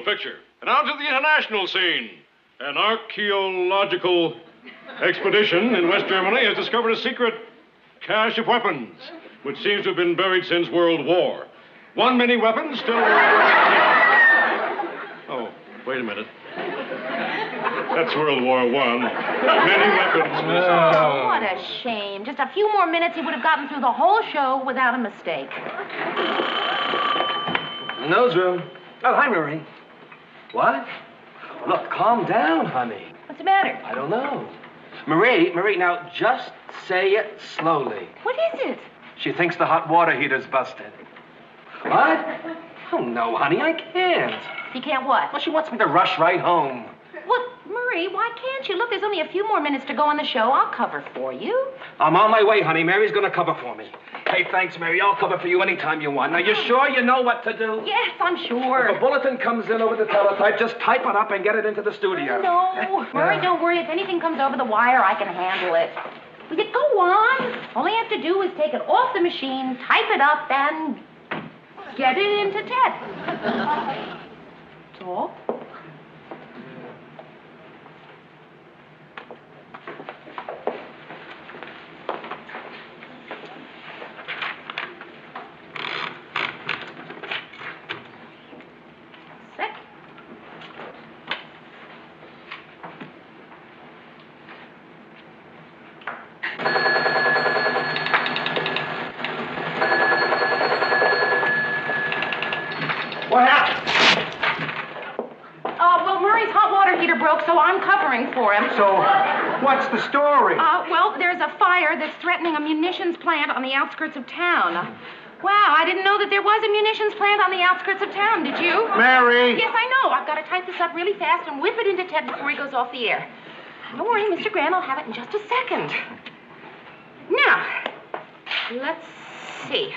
picture. And now to the international scene. An archaeological expedition in West Germany has discovered a secret cache of weapons, which seems to have been buried since World War. One many weapons still... Oh, wait a minute. That's World War I. Many weapons. Oh, what a shame. Just a few more minutes, he would have gotten through the whole show without a mistake. Newsroom. Oh, hi, Marie. What? Look, calm down, honey. What's the matter? I don't know. Marie, now just say it slowly. What is it? She thinks the hot water heater's busted. What? Oh, no, honey, I can't. You can't what? Well, she wants me to rush right home. Well, Marie, why can't you? Look, there's only a few more minutes to go on the show. I'll cover for you. I'm on my way, honey. Mary's gonna cover for me. Hey, thanks, Mary. I'll cover for you anytime you want. Now, you sure you know what to do? Yes, I'm sure. If a bulletin comes in over the teletype, just type it up and get it into the studio. No, Murray, don't worry. If anything comes over the wire, I can handle it. We could go on. All you have to do is take it off the machine, type it up, and get it into Ted. That's all. What happened? Well, Murray's hot water heater broke, so I'm covering for him. So, what's the story? Well, there's a fire that's threatening a munitions plant on the outskirts of town. Wow, I didn't know that there was a munitions plant on the outskirts of town, did you? Mary! Yes, I know. I've got to type this up really fast and whip it into Ted before he goes off the air. Don't worry, Mr. Grant, I'll have it in just a second. Now, let's see.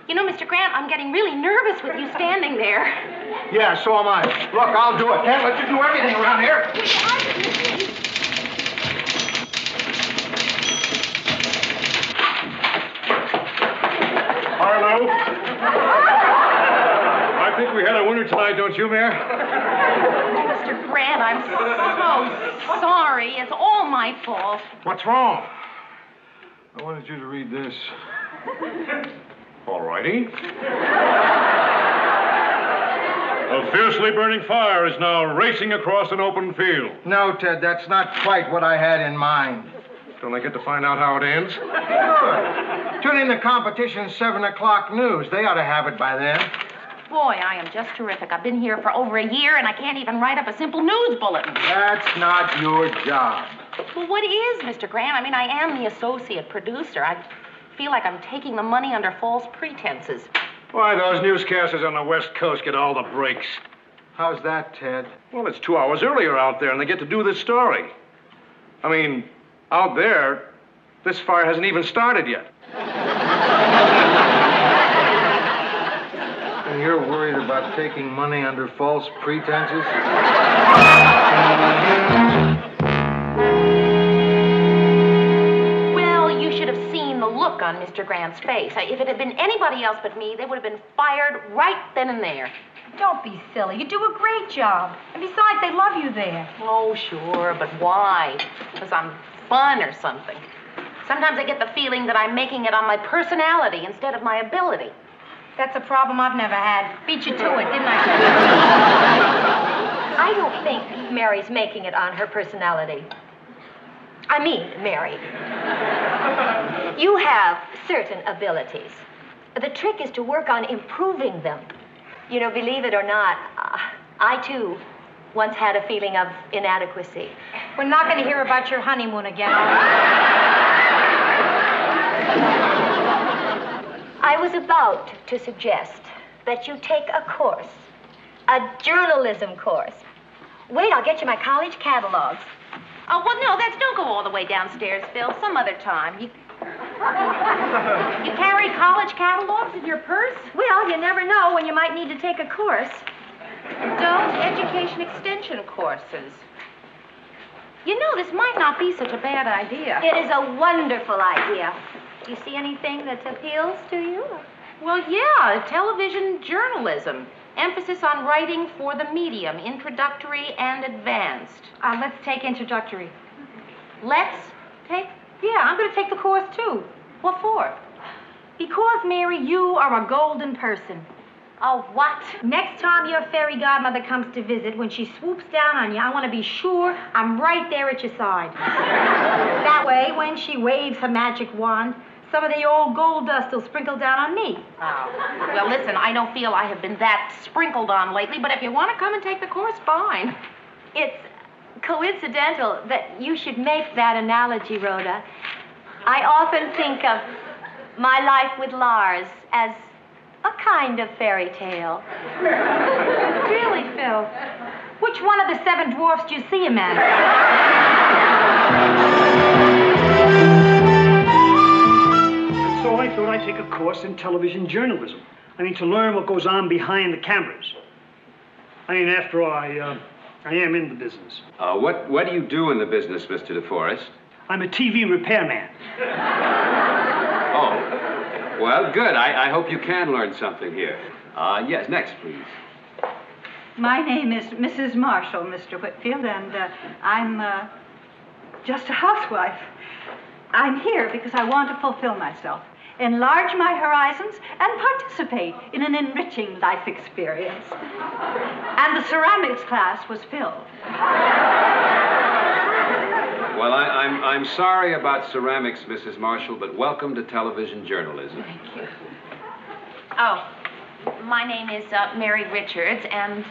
You know, Mr. Grant, I'm getting really nervous with you standing there. Yeah, so am I. Look, I'll do it. Can't let you do everything around here. Harlow? I think we had a winner tonight, don't you, Mayor? Mr. Grant, I'm so sorry. It's all my fault. What's wrong? I wanted you to read this. All righty. A fiercely burning fire is now racing across an open field. No, Ted, that's not quite what I had in mind. Don't I get to find out how it ends? Sure. Tune in the competition's 7 o'clock news. They ought to have it by then. Boy, I am just terrific. I've been here for over a year, and I can't even write up a simple news bulletin. That's not your job. Well, what is, Mr. Grant? I mean, I am the associate producer. I feel like I'm taking the money under false pretenses. Why, those newscasters on the West Coast get all the breaks. How's that, Ted? Well, it's 2 hours earlier out there, and they get to do this story. I mean, out there, this fire hasn't even started yet. And you're worried about taking money under false pretenses? Well, you should have seen the look on Mr. Grant's face. If it had been anybody else but me, they would have been fired right then and there. Don't be silly. You do a great job. And besides, they love you there. Oh, sure, but why? Because I'm fun or something. Sometimes I get the feeling that I'm making it on my personality instead of my ability. That's a problem I've never had. Beat you to it, didn't I? I don't think Mary's making it on her personality. I mean, Mary. You have certain abilities. The trick is to work on improving them. You know, believe it or not, I, too, once had a feeling of inadequacy. We're not going to hear about your honeymoon again. I was about to suggest that you take a course, a journalism course. Wait, I'll get you my college catalogs. Oh, well, no, don't go all the way downstairs, Phil. Some other time. You carry college catalogs in your purse? Well, you never know when you might need to take a course. Adult education extension courses. You know, this might not be such a bad idea. It is a wonderful idea. Do you see anything that appeals to you? Well, yeah, television journalism. Emphasis on writing for the medium, introductory and advanced. Let's take introductory. Let's take... Yeah, I'm going to take the course, too. What for? Because, Mary, you are a golden person. Oh, what? Next time your fairy godmother comes to visit, when she swoops down on you, I want to be sure I'm right there at your side. That way, when she waves her magic wand, some of the old gold dust will sprinkle down on me. Oh. Well, listen, I don't feel I have been that sprinkled on lately, but if you want to come and take the course, fine. It's coincidental that you should make that analogy, Rhoda. I often think of my life with Lars as a kind of fairy tale. Really, Phil? Which one of the 7 dwarfs do you see him as? So I thought I'd take a course in television journalism. To learn what goes on behind the cameras. After all, I am in the business. What do you do in the business, Mr. DeForest? I'm a TV repairman. Oh, well, good. I hope you can learn something here. Yes, next, please. My name is Mrs. Marshall, Mr. Whitfield, and I'm just a housewife. I'm here because I want to fulfill myself, enlarge my horizons, and participate in an enriching life experience. And the ceramics class was filled. Well, I'm sorry about ceramics, Mrs. Marshall, but welcome to television journalism. Thank you. Oh, my name is Mary Richards, and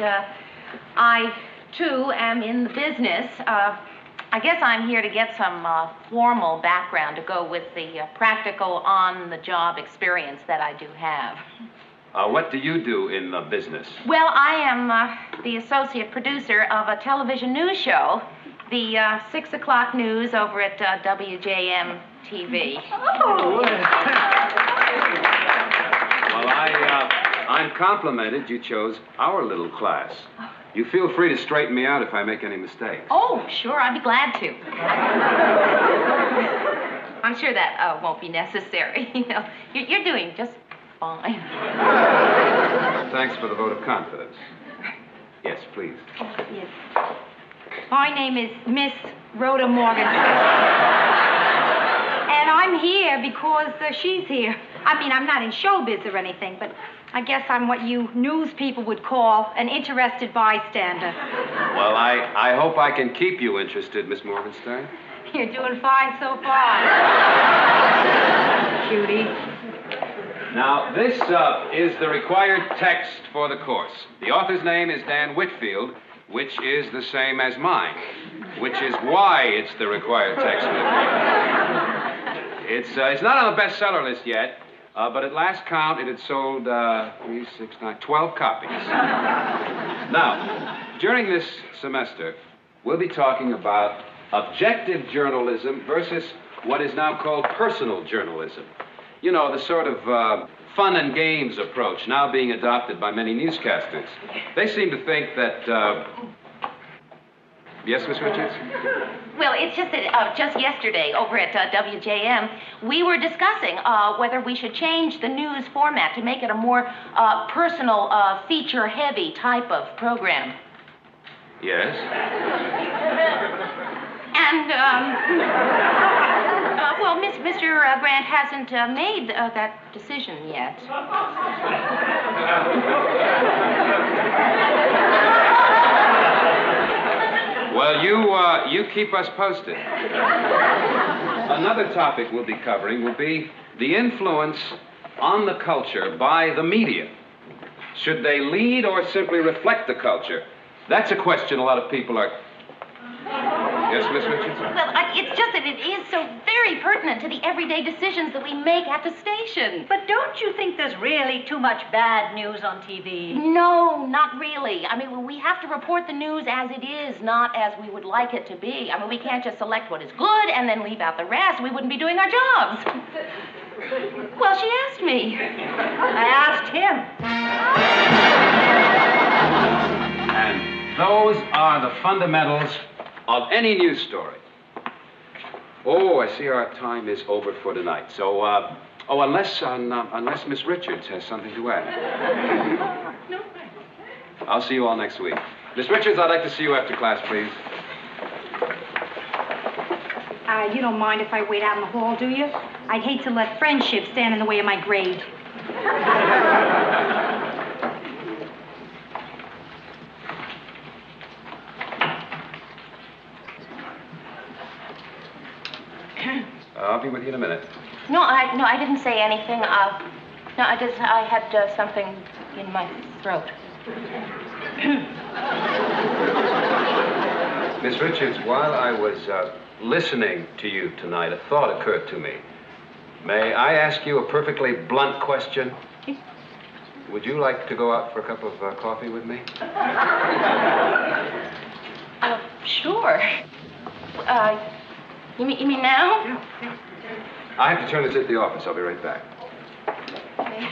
I, too, am in the business. I guess I'm here to get some formal background to go with the practical on-the-job experience that I do have. What do you do in the business? Well, I am the associate producer of a television news show, the 6 o'clock news over at WJM-TV. Oh. Well, I'm complimented you chose our little class. You feel free to straighten me out if I make any mistakes. Oh, sure, I'd be glad to. I'm sure that won't be necessary. You're doing just fine. Thanks for the vote of confidence. Yes, please. Oh, yes. My name is Miss Rhoda Morgenstern. And I'm here because she's here. I'm not in showbiz or anything, but I guess I'm what you news people would call an interested bystander. Well, I hope I can keep you interested, Miss Morgenstern. You're doing fine so far. Cutie. Now, this is the required text for the course. The author's name is Dan Whitfield, which is the same as mine, which is why it's the required text for the course. It's not on the bestseller list yet, but at last count, it had sold 12 copies. Now, during this semester, we'll be talking about objective journalism versus what is now called personal journalism. You know, the sort of fun and games approach now being adopted by many newscasters. They seem to think that... Yes, Miss Richards? Well, it's just that just yesterday over at WJM, we were discussing whether we should change the news format to make it a more personal, feature-heavy type of program. Yes? And, well, Mr. Grant hasn't made that decision yet. Well, you keep us posted. Another topic we'll be covering will be the influence on the culture by the media. Should they lead or simply reflect the culture? That's a question a lot of people are... Yes, Miss Richards? Well, it's just that it is so very very pertinent to the everyday decisions that we make at the station. But don't you think there's really too much bad news on TV? No, not really. I mean, we have to report the news as it is, not as we would like it to be. I mean, we can't just select what is good and then leave out the rest. We wouldn't be doing our jobs. Well, she asked me. I asked him. And those are the fundamentals of any news story. Oh, I see our time is over for tonight. So, unless Miss Richards has something to add. No. I'll see you all next week. Miss Richards, I'd like to see you after class, please. You don't mind if I wait out in the hall, do you? I'd hate to let friendship stand in the way of my grade. I'll be with you in a minute. No, I didn't say anything. I had something in my throat. Miss Richards, while I was listening to you tonight, a thought occurred to me. May I ask you a perfectly blunt question? Would you like to go out for a cup of coffee with me? Sure. You mean now? Yeah. I have to turn this at the office. I'll be right back. Okay.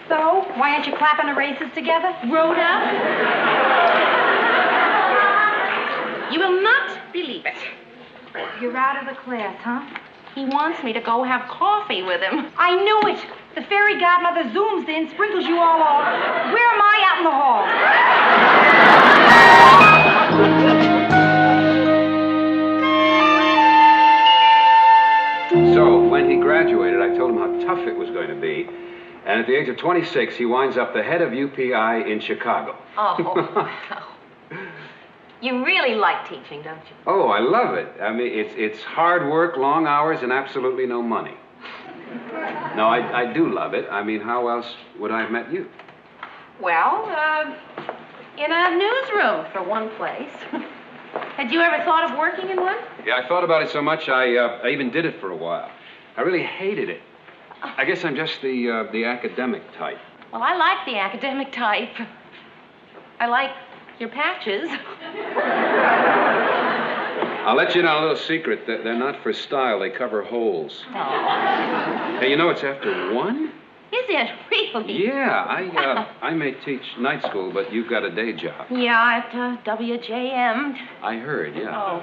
So, why aren't you clapping the races together? Rhoda? You will not believe it. You're out of the class, huh? He wants me to go have coffee with him. I knew it. The fairy godmother zooms in, sprinkles you all off. Where am I out in the hall? So, when he graduated, I told him how tough it was going to be. And at the age of 26, he winds up the head of UPI in Chicago. Oh. You really like teaching, don't you? Oh, I love it. I mean, it's hard work, long hours, and absolutely no money. No, I do love it. I mean, how else would I have met you? Well, in a newsroom, for one place. Had you ever thought of working in one? Yeah, I thought about it so much, I even did it for a while. I really hated it. I guess I'm just the academic type. Well, I like the academic type. I like your patches. I'll let you in on a little secret. They're not for style. They cover holes. Oh. Hey, you know it's after 1? Is it really? Yeah, I may teach night school, but you've got a day job. Yeah, at WJM. I heard, yeah. Oh.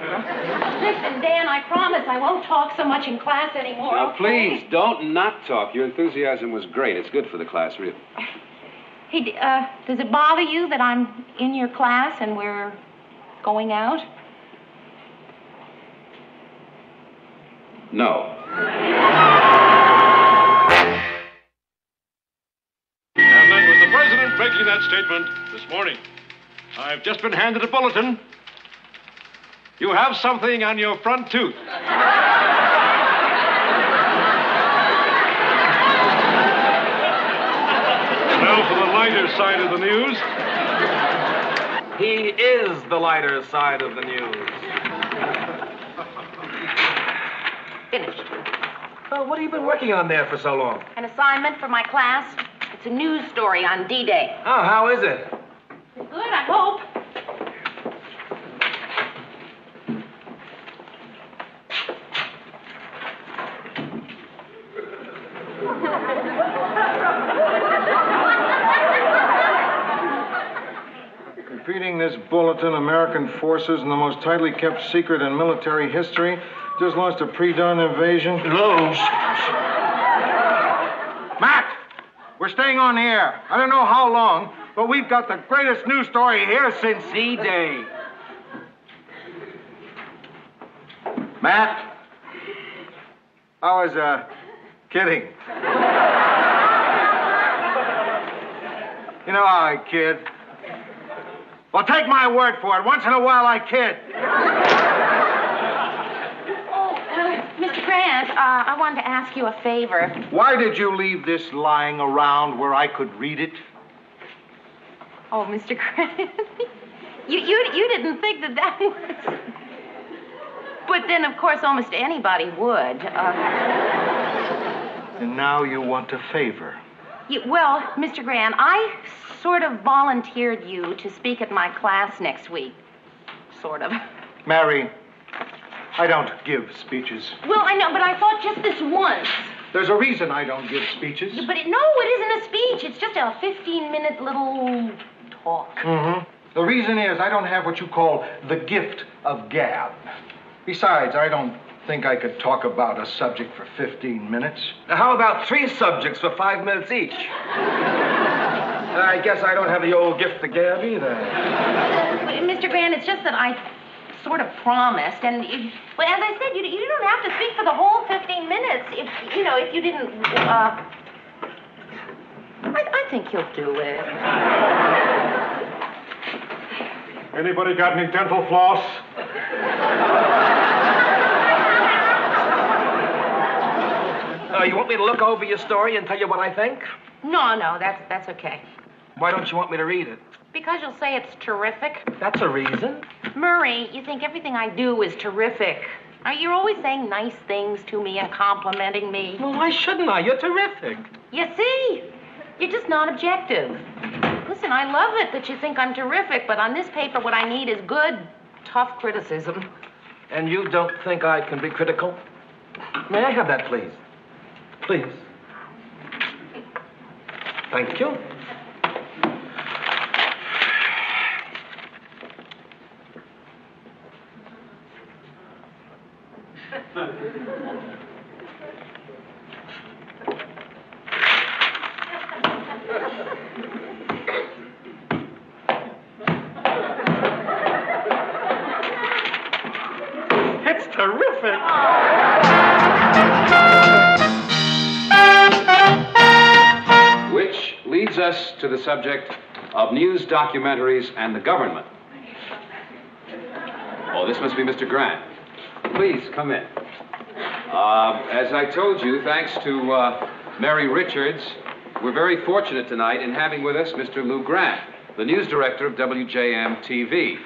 Listen, Dan, I promise I won't talk so much in class anymore. Now, Okay? please, don't not talk. Your enthusiasm was great. It's good for the class, really. Hey, does it bother you that I'm in your class and we're going out? No. And that was the president making that statement this morning. I've just been handed a bulletin. You have something on your front tooth. Now for the lighter side of the news. He is the lighter side of the news. Finished. What have you been working on there for so long? An assignment for my class. It's a news story on D-Day. Oh, how is it? Good, I hope. Repeating this bulletin, American forces in the most tightly kept secret in military history just launched a pre-dawn invasion. Lose. Matt, we're staying on the air. I don't know how long, but we've got the greatest news story here since D-Day. Matt? I was, kidding. You know how I kid. Well, take my word for it. Once in a while, I kid. Mr. Grant, I wanted to ask you a favor. Why did you leave this lying around where I could read it? Oh, Mr. Grant, You didn't think that was... But then, of course, almost anybody would. And now you want a favor. Well, Mr. Grant, I sort of volunteered you to speak at my class next week. Sort of. Mary, I don't give speeches. Well, I know, but I thought just this once. There's a reason I don't give speeches. But no, it isn't a speech. It's just a 15-minute little talk. Mm-hmm. The reason is I don't have what you call the gift of gab. Besides, I don't think I could talk about a subject for 15 minutes. Now, how about 3 subjects for 5 minutes each? I guess I don't have the old gift of gab either. Mr. Grant, it's just that I sort of promised, and well, as I said, you don't have to speak for the whole 15 minutes if you didn't. I think you'll do it. Anybody got any dental floss? You want me to look over your story and tell you what I think? No, that's okay. Why don't you want me to read it? Because you'll say it's terrific. That's a reason. Murray, you think everything I do is terrific. You're always saying nice things to me and complimenting me. Well, why shouldn't I? You're terrific. You see? You're just not objective. Listen, I love it that you think I'm terrific, but on this paper, what I need is good, tough criticism. And you don't think I can be critical? May I have that, please? Please. Thank you. It's terrific. Which leads us to the subject of news documentaries and the government. Oh, this must be Mr. Grant. Please, come in. As I told you, thanks to Mary Richards, we're very fortunate tonight in having with us Mr. Lou Grant, the news director of WJM-TV,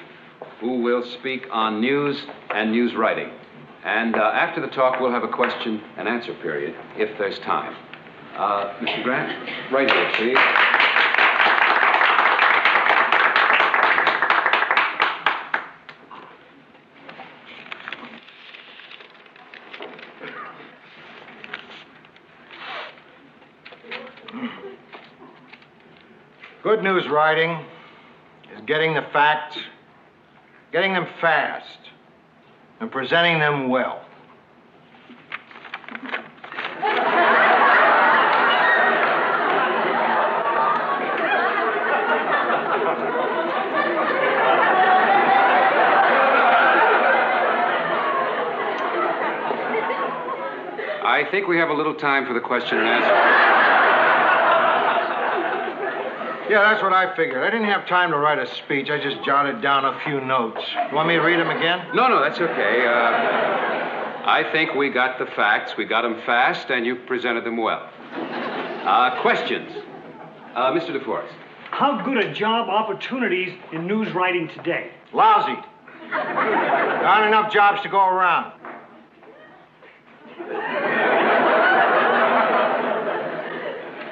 who will speak on news and news writing. And after the talk, we'll have a question and answer period, if there's time. Mr. Grant, right here, please. Good news writing is getting the facts, getting them fast, and presenting them well. I think we have a little time for the question and answer. Yeah, that's what I figured. I didn't have time to write a speech. I just jotted down a few notes. You want me to read them again? No, that's okay. I think we got the facts. We got them fast, and you presented them well. Questions? Mr. DeForest. How good are job opportunities in news writing today? Lousy. There aren't enough jobs to go around.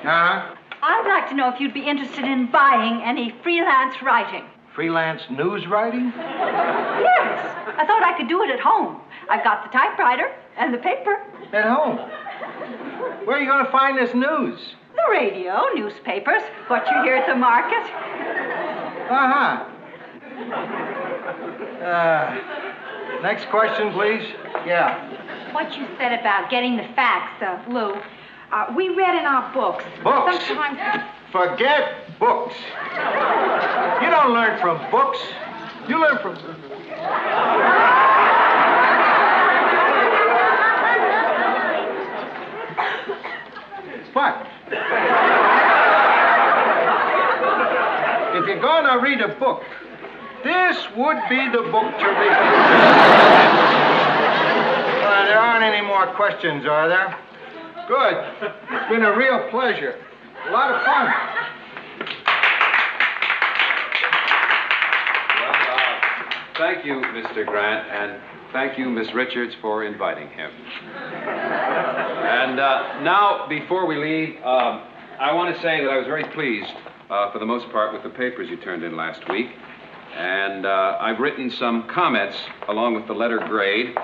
Uh-huh. I'd like to know if you'd be interested in buying any freelance writing. Freelance news writing? Yes. I thought I could do it at home. I've got the typewriter and the paper. At home? Where are you going to find this news? The radio, newspapers, what you hear at the market. Next question, please. Yeah. What you said about getting the facts, Lou, we read in our books. Books? Sometimes... Forget books. You don't learn from books. You learn from... What? If you're going to read a book, this would be the book to read. There aren't any more questions, are there? Good. It's been a real pleasure. A lot of fun. Well, Thank you, Mr. Grant, and thank you, Miss Richards, for inviting him. And now, before we leave, I want to say that I was very pleased, for the most part, with the papers you turned in last week. And I've written some comments along with the letter grade.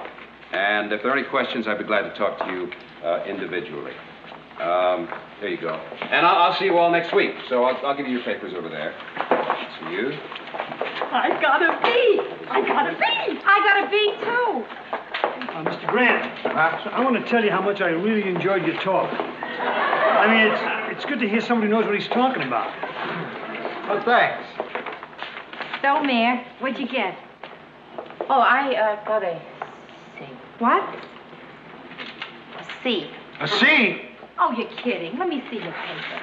And if there are any questions, I'd be glad to talk to you individually. There you go. And I'll see you all next week. So I'll give you your papers over there. See you. I got a B. I got a B. I got a B, too. Mr. Grant, I want to tell you how much I really enjoyed your talk. I mean, it's good to hear somebody who knows what he's talking about. Oh, thanks. So, Mayor, what'd you get? Oh, I got a C. What? A C. A C? Oh, you're kidding. Let me see your paper.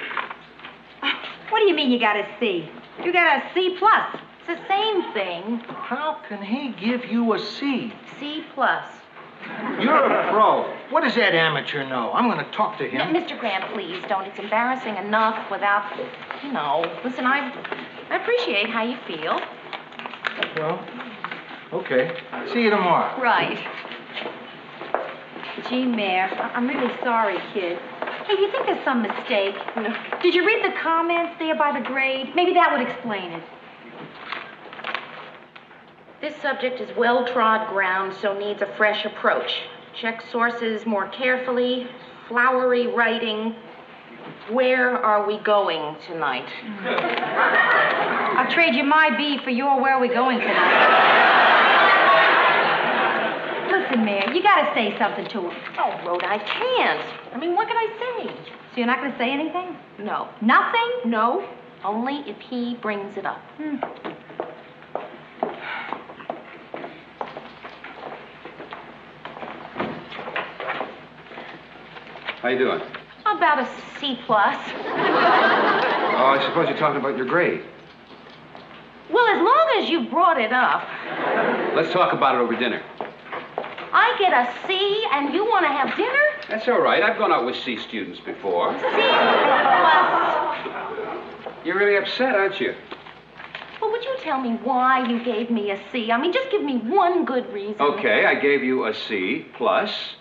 What do you mean you got a C? You got a C plus. It's the same thing. How can he give you a C? C plus. You're a pro. What does that amateur know? I'm going to talk to him. Mr. Grant, please don't. It's embarrassing enough without, you know. Listen, I appreciate how you feel. Well, okay. See you tomorrow. Right. Gee, Mayor, I'm really sorry, kid. Hey, do you think there's some mistake? No. Did you read the comments there by the grade? Maybe that would explain it. This subject is well-trod ground, so needs a fresh approach. Check sources more carefully. Flowery writing. Where are we going tonight? I'll trade you my B for your where are we going tonight. Listen, Mayor, you gotta say something to him. Oh, Rhoda, I can't. I mean, what can I say? So you're not gonna say anything? No. Nothing? No, only if he brings it up. How you doing? About a C plus. Oh, I suppose you're talking about your grade. Well, as long as you brought it up. Let's talk about it over dinner. I get a C and you want to have dinner? That's all right. I've gone out with C students before. C plus. You're really upset, aren't you? Well, would you tell me why you gave me a C? I mean, just give me one good reason. Okay, I gave you a C plus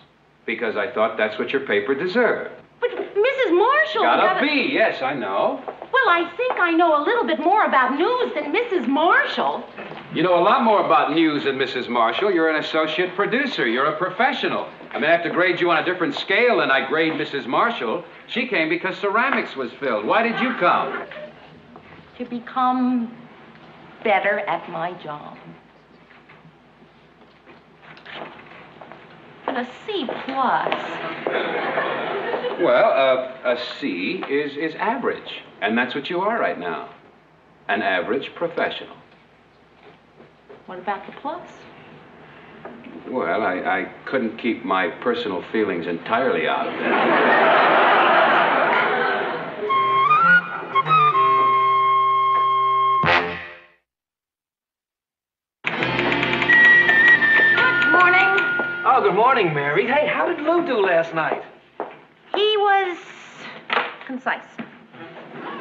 because I thought that's what your paper deserved. But Mrs. Marshall Got a B, yes, I know. Well, I think I know a little bit more about news than Mrs. Marshall. You know a lot more about news than Mrs. Marshall. You're an associate producer. You're a professional. I mean, I have to grade you on a different scale than I grade Mrs. Marshall. She came because ceramics was filled. Why did you come? To become better at my job. But a C plus. Well, a C is average. And that's what you are right now. An average professional. What about the plus? Well, I couldn't keep my personal feelings entirely out of it. Good morning. Oh, good morning, Mary. Hey, how did Lou do last night? He was concise.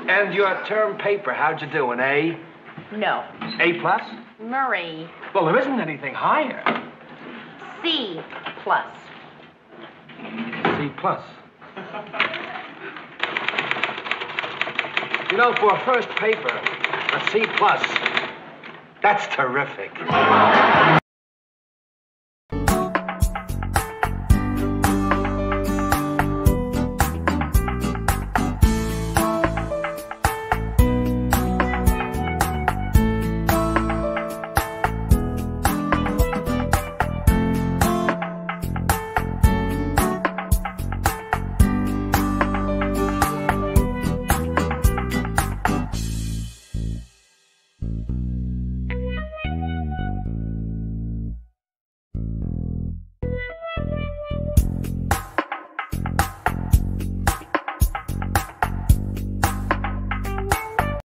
And your term paper, how'd you do, an A? No. A plus? Murray. Well, there isn't anything higher. C plus. C plus. You know, for a first paper, a C plus, that's terrific.